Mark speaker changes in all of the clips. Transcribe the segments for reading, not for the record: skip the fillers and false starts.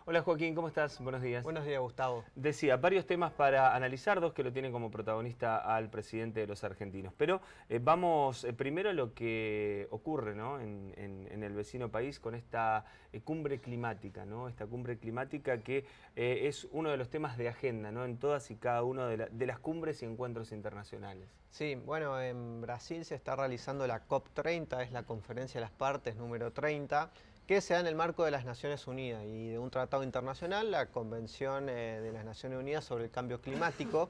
Speaker 1: Hola Joaquín, ¿cómo estás? Buenos días.
Speaker 2: Buenos días, Gustavo.
Speaker 1: Decía, varios temas para analizar, dos que lo tienen como protagonista al presidente de los argentinos. Pero vamos primero a lo que ocurre, ¿no? en el vecino país con esta cumbre climática, ¿no? Esta cumbre climática que es uno de los temas de agenda, ¿no? En todas y cada una de las cumbres y encuentros internacionales.
Speaker 2: Sí, bueno, en Brasil se está realizando la COP30, es la Conferencia de las Partes número 30, que se da en el marco de las Naciones Unidas y de un tratado internacional, la Convención de las Naciones Unidas sobre el Cambio Climático,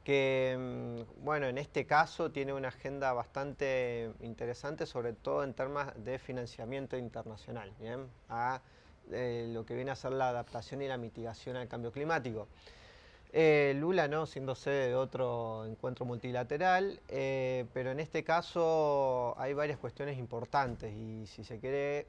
Speaker 2: que, bueno, en este caso tiene una agenda bastante interesante, sobre todo en temas de financiamiento internacional, ¿bien? A lo que viene a ser la adaptación y la mitigación al cambio climático. Lula no, siendo sede de otro encuentro multilateral, pero en este caso hay varias cuestiones importantes y si se quiere,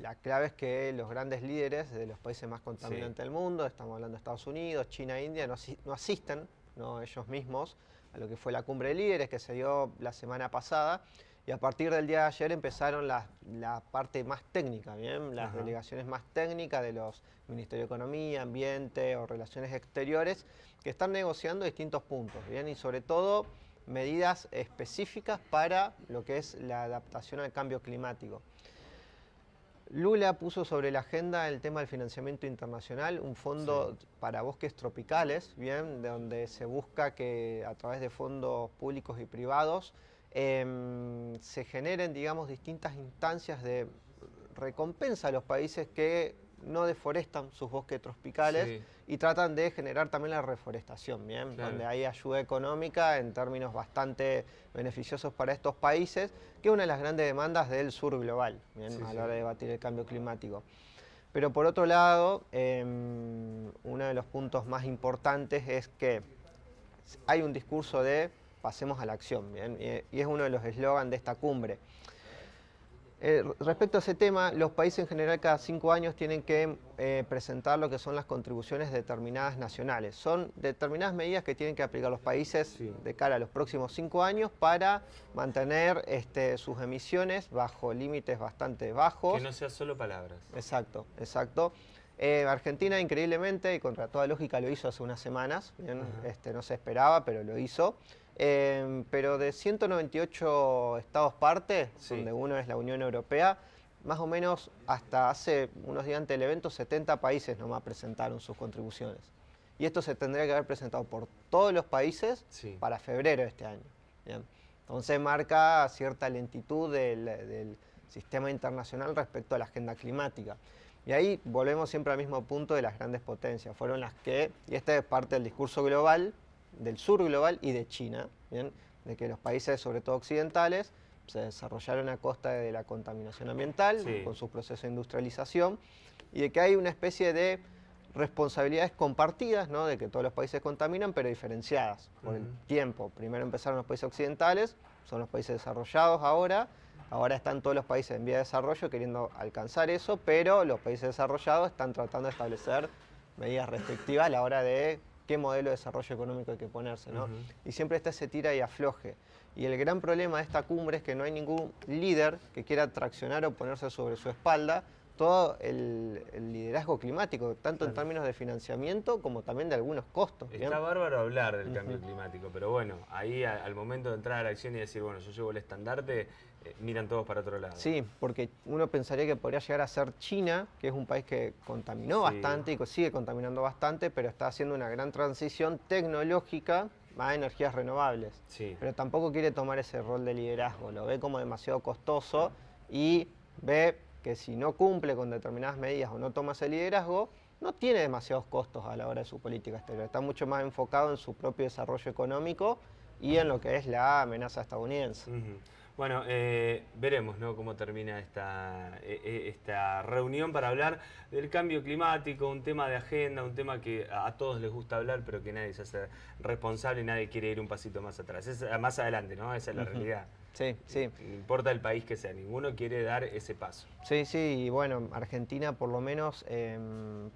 Speaker 2: la clave es que los grandes líderes de los países más contaminantes del mundo, estamos hablando de Estados Unidos, China, India, no asisten, ¿no? Ellos mismos a lo que fue la cumbre de líderes que se dio la semana pasada. Y a partir del día de ayer empezaron la parte más técnica, ¿bien? Las delegaciones más técnicas de los Ministerios de Economía, Ambiente o Relaciones Exteriores, que están negociando distintos puntos, ¿bien? Y sobre todo medidas específicas para lo que es la adaptación al cambio climático. Lula puso sobre la agenda el tema del financiamiento internacional, un fondo para bosques tropicales, ¿bien? Donde se busca que a través de fondos públicos y privados se generen, digamos, distintas instancias de recompensa a los países que no deforestan sus bosques tropicales y tratan de generar también la reforestación, ¿bien? Claro. Donde hay ayuda económica en términos bastante beneficiosos para estos países, que es una de las grandes demandas del sur global, ¿bien? A la hora de debatir el cambio climático. Pero por otro lado, uno de los puntos más importantes es que hay un discurso de pasemos a la acción, ¿bien? Y es uno de los eslogans de esta cumbre. Respecto a ese tema, los países en general cada 5 años tienen que presentar lo que son las contribuciones determinadas nacionales. Son determinadas medidas que tienen que aplicar los países de cara a los próximos 5 años para mantener sus emisiones bajo límites bastante bajos.
Speaker 1: Que no sea solo palabras.
Speaker 2: Exacto, exacto. Argentina, increíblemente, y contra toda lógica, lo hizo hace unas semanas. Bien, no se esperaba, pero lo hizo. Pero de 198 estados parte, donde uno es la Unión Europea, más o menos hasta hace unos días antes del evento, 70 países nomás presentaron sus contribuciones. Y esto se tendría que haber presentado por todos los países para febrero de este año. Bien. Entonces marca cierta lentitud del sistema internacional respecto a la agenda climática. Y ahí volvemos siempre al mismo punto de las grandes potencias. Fueron las que, y esta es parte del discurso global, del sur global y de China, ¿bien? De que los países, sobre todo occidentales, se desarrollaron a costa de la contaminación ambiental, con su proceso de industrialización, y de que hay una especie de responsabilidades compartidas, ¿no? De que todos los países contaminan, pero diferenciadas por el tiempo. Primero empezaron los países occidentales, son los países desarrollados ahora están todos los países en vía de desarrollo queriendo alcanzar eso, pero los países desarrollados están tratando de establecer medidas restrictivas a la hora de qué modelo de desarrollo económico hay que ponerse, ¿no? Y siempre está ese tira y afloje. Y el gran problema de esta cumbre es que no hay ningún líder que quiera traccionar o ponerse sobre su espalda todo el liderazgo climático, tanto en términos de financiamiento como también de algunos costos. ¿Bien?
Speaker 1: Está bárbaro hablar del cambio climático, pero bueno, ahí al momento de entrar a la acción y decir, bueno, yo llevo el estandarte, miran todos para otro lado.
Speaker 2: Sí, porque uno pensaría que podría llegar a ser China, que es un país que contaminó bastante y sigue contaminando bastante, pero está haciendo una gran transición tecnológica a energías renovables. Pero tampoco quiere tomar ese rol de liderazgo, lo ve como demasiado costoso y ve que si no cumple con determinadas medidas o no toma ese liderazgo, no tiene demasiados costos a la hora de su política exterior. Está mucho más enfocado en su propio desarrollo económico y en lo que es la amenaza estadounidense.
Speaker 1: Bueno, veremos, ¿no?, cómo termina esta reunión para hablar del cambio climático, un tema de agenda, un tema que a todos les gusta hablar, pero que nadie se hace responsable y nadie quiere ir un pasito más atrás. Más adelante, ¿no? Esa es la realidad.
Speaker 2: Sí, sí.
Speaker 1: No importa el país que sea, ninguno quiere dar ese paso.
Speaker 2: Sí, sí, y bueno, Argentina por lo menos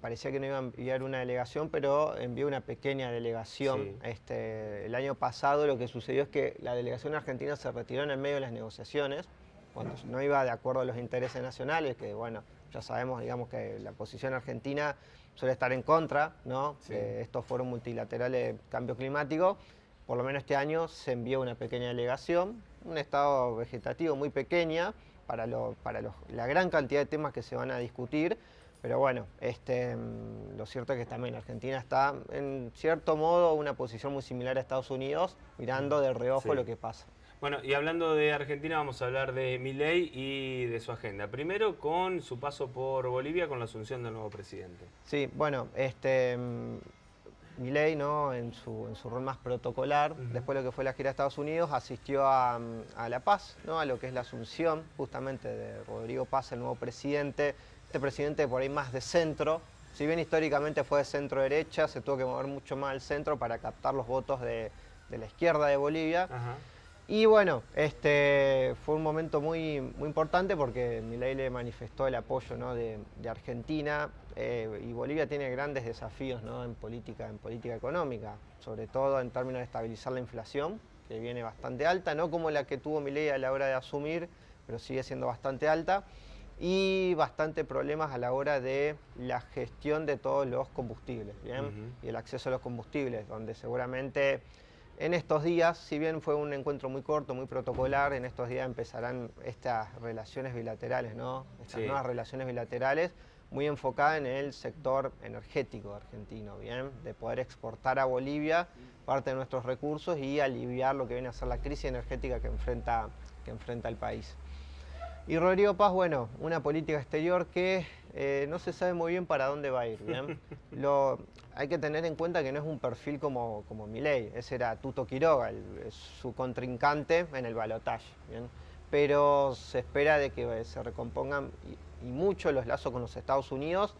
Speaker 2: parecía que no iba a enviar una delegación, pero envió una pequeña delegación. El año pasado lo que sucedió es que la delegación argentina se retiró en el medio de las negociaciones, cuando no iba de acuerdo a los intereses nacionales, que bueno, ya sabemos, digamos, que la posición argentina suele estar en contra, ¿no?
Speaker 1: Sí.
Speaker 2: De estos foros multilaterales de cambio climático. Por lo menos este año se envió una pequeña delegación, un estado vegetativo muy pequeña para la gran cantidad de temas que se van a discutir. Pero bueno, lo cierto es que también Argentina está, en cierto modo, una posición muy similar a Estados Unidos, mirando de reojo
Speaker 1: Sí.
Speaker 2: lo que pasa.
Speaker 1: Bueno, y hablando de Argentina, vamos a hablar de Milei y de su agenda. Primero con su paso por Bolivia con la asunción del nuevo presidente.
Speaker 2: Sí, bueno, Milei, ¿no? En su rol más protocolar, después de lo que fue la gira a Estados Unidos, asistió a La Paz, ¿no? A lo que es la asunción justamente de Rodrigo Paz, el nuevo presidente. Este presidente por ahí más de centro, si bien históricamente fue de centro-derecha, se tuvo que mover mucho más al centro para captar los votos de la izquierda de Bolivia.
Speaker 1: Ajá.
Speaker 2: Y bueno, fue un momento muy importante porque Milei le manifestó el apoyo, ¿no? de Argentina, y Bolivia tiene grandes desafíos, ¿no? en política económica, sobre todo en términos de estabilizar la inflación, que viene bastante alta, no como la que tuvo Milei a la hora de asumir, pero sigue siendo bastante alta, y bastante problemas a la hora de la gestión de todos los combustibles, ¿bien? Y el acceso a los combustibles, donde seguramente en estos días, si bien fue un encuentro muy corto, muy protocolar, en estos días empezarán estas relaciones bilaterales, ¿no? Estas nuevas relaciones bilaterales, muy enfocadas en el sector energético argentino, ¿bien? De poder exportar a Bolivia parte de nuestros recursos y aliviar lo que viene a ser la crisis energética que enfrenta el país. Y Rodrigo Paz, bueno, una política exterior que no se sabe muy bien para dónde va a ir, ¿bien? Hay que tener en cuenta que no es un perfil como Milei, ese era Tuto Quiroga, su contrincante en el balotaje, ¿bien? Pero se espera de que se recompongan y mucho los lazos con los Estados Unidos.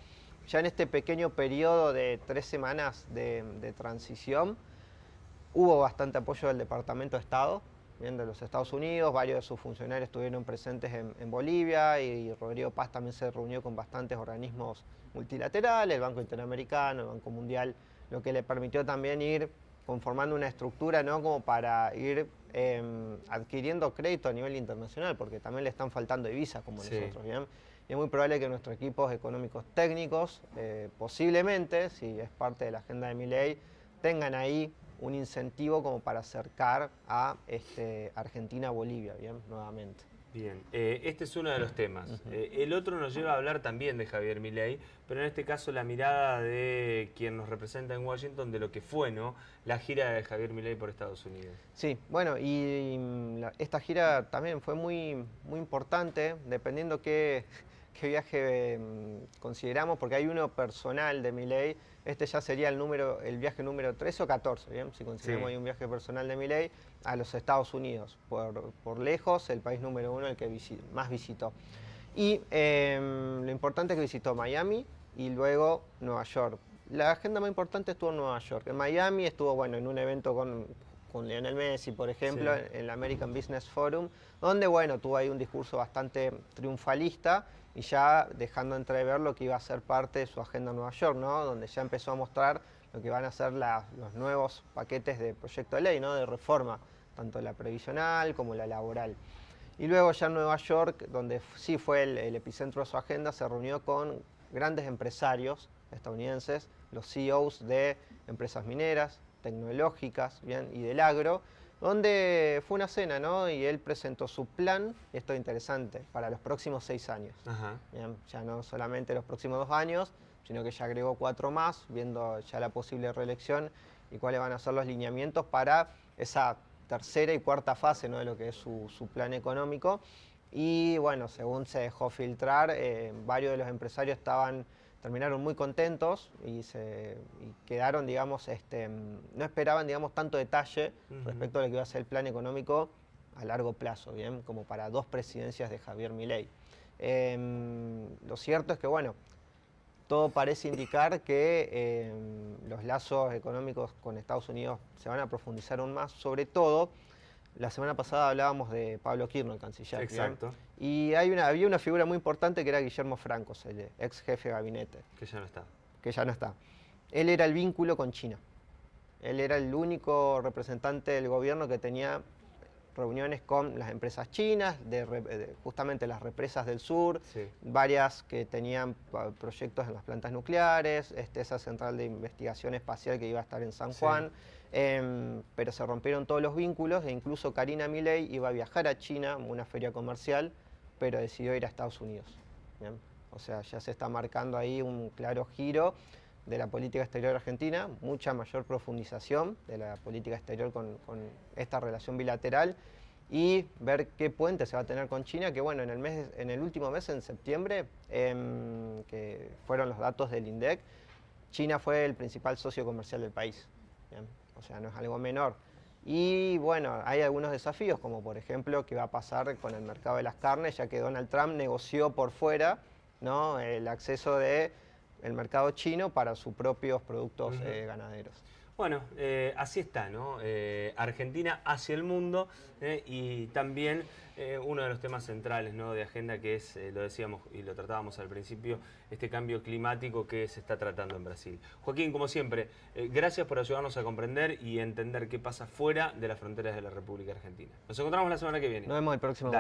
Speaker 2: Ya en este pequeño periodo de 3 semanas de transición, hubo bastante apoyo del Departamento de Estado, bien, de los Estados Unidos, varios de sus funcionarios estuvieron presentes en Bolivia y Rodrigo Paz también se reunió con bastantes organismos multilaterales, el Banco Interamericano, el Banco Mundial, lo que le permitió también ir conformando una estructura, ¿no? Como para ir adquiriendo crédito a nivel internacional, porque también le están faltando divisas como nosotros, ¿bien? Y es muy probable que nuestros equipos económicos técnicos, posiblemente, si es parte de la agenda de Milei, tengan ahí un incentivo como para acercar a Argentina a Bolivia, ¿bien? Nuevamente.
Speaker 1: Bien, este es uno de los temas. El otro nos lleva a hablar también de Javier Milei, pero en este caso la mirada de quien nos representa en Washington de lo que fue, ¿no? La gira de Javier Milei por Estados Unidos.
Speaker 2: Sí, bueno, esta gira también fue muy importante, dependiendo qué viaje consideramos, porque hay uno personal de Milei. Este ya sería el viaje número 13 o 14, ¿bien? Si consideramos ahí un viaje personal de Milei a los Estados Unidos, por lejos, el país número 1, el que más visitó. Y lo importante es que visitó Miami y luego Nueva York. La agenda más importante estuvo en Nueva York. En Miami estuvo, bueno, en un evento con Lionel Messi, por ejemplo, en el American Business Forum, donde, bueno, tuvo ahí un discurso bastante triunfalista y ya dejando entrever lo que iba a ser parte de su agenda en Nueva York, ¿no? Donde ya empezó a mostrar lo que van a ser los nuevos paquetes de proyecto de ley, ¿no? De reforma, tanto la previsional como la laboral. Y luego ya en Nueva York, donde sí fue el epicentro de su agenda, se reunió con grandes empresarios estadounidenses, los CEOs de empresas mineras, tecnológicas, bien, y del agro, donde fue una cena, ¿no? Y él presentó su plan, y esto es interesante, para los próximos 6 años. Bien, ya no solamente los próximos 2 años, sino que ya agregó 4 más, viendo ya la posible reelección y cuáles van a ser los lineamientos para esa tercera y cuarta fase, ¿no? De lo que es su plan económico. Y bueno, según se dejó filtrar, varios de los empresarios terminaron muy contentos y quedaron, digamos, no esperaban, digamos, tanto detalle respecto a lo que iba a ser el plan económico a largo plazo, bien, como para 2 presidencias de Javier Milei. Lo cierto es que, bueno, todo parece indicar que los lazos económicos con Estados Unidos se van a profundizar aún más, sobre todo. La semana pasada hablábamos de Pablo Kirchner, el canciller.
Speaker 1: Exacto.
Speaker 2: ¿Bien? Y había una figura muy importante que era Guillermo Francos, el ex jefe de gabinete.
Speaker 1: Que ya no está.
Speaker 2: Que ya no está. Él era el vínculo con China. Él era el único representante del gobierno que tenía reuniones con las empresas chinas, justamente las represas del sur,
Speaker 1: Sí.
Speaker 2: varias que tenían proyectos en las plantas nucleares, esa central de investigación espacial que iba a estar en San Juan, pero se rompieron todos los vínculos e incluso Karina Milei iba a viajar a China, una feria comercial, pero decidió ir a Estados Unidos. ¿Bien? O sea, ya se está marcando ahí un claro giro de la política exterior argentina, mucha mayor profundización de la política exterior con esta relación bilateral y ver qué puente se va a tener con China, que bueno, en el último mes, en septiembre, que fueron los datos del INDEC, China fue el principal socio comercial del país. ¿Bien? O sea, no es algo menor. Y bueno, hay algunos desafíos, como por ejemplo, qué va a pasar con el mercado de las carnes, ya que Donald Trump negoció por fuera, ¿no?, el acceso del mercado chino para sus propios productos ganaderos.
Speaker 1: Bueno, así está, ¿no? Argentina hacia el mundo y también uno de los temas centrales, ¿no?, de agenda, que es, lo decíamos y lo tratábamos al principio, este cambio climático que se está tratando en Brasil. Joaquín, como siempre, gracias por ayudarnos a comprender y entender qué pasa fuera de las fronteras de la República Argentina. Nos encontramos la semana que viene.
Speaker 2: Nos vemos el próximo.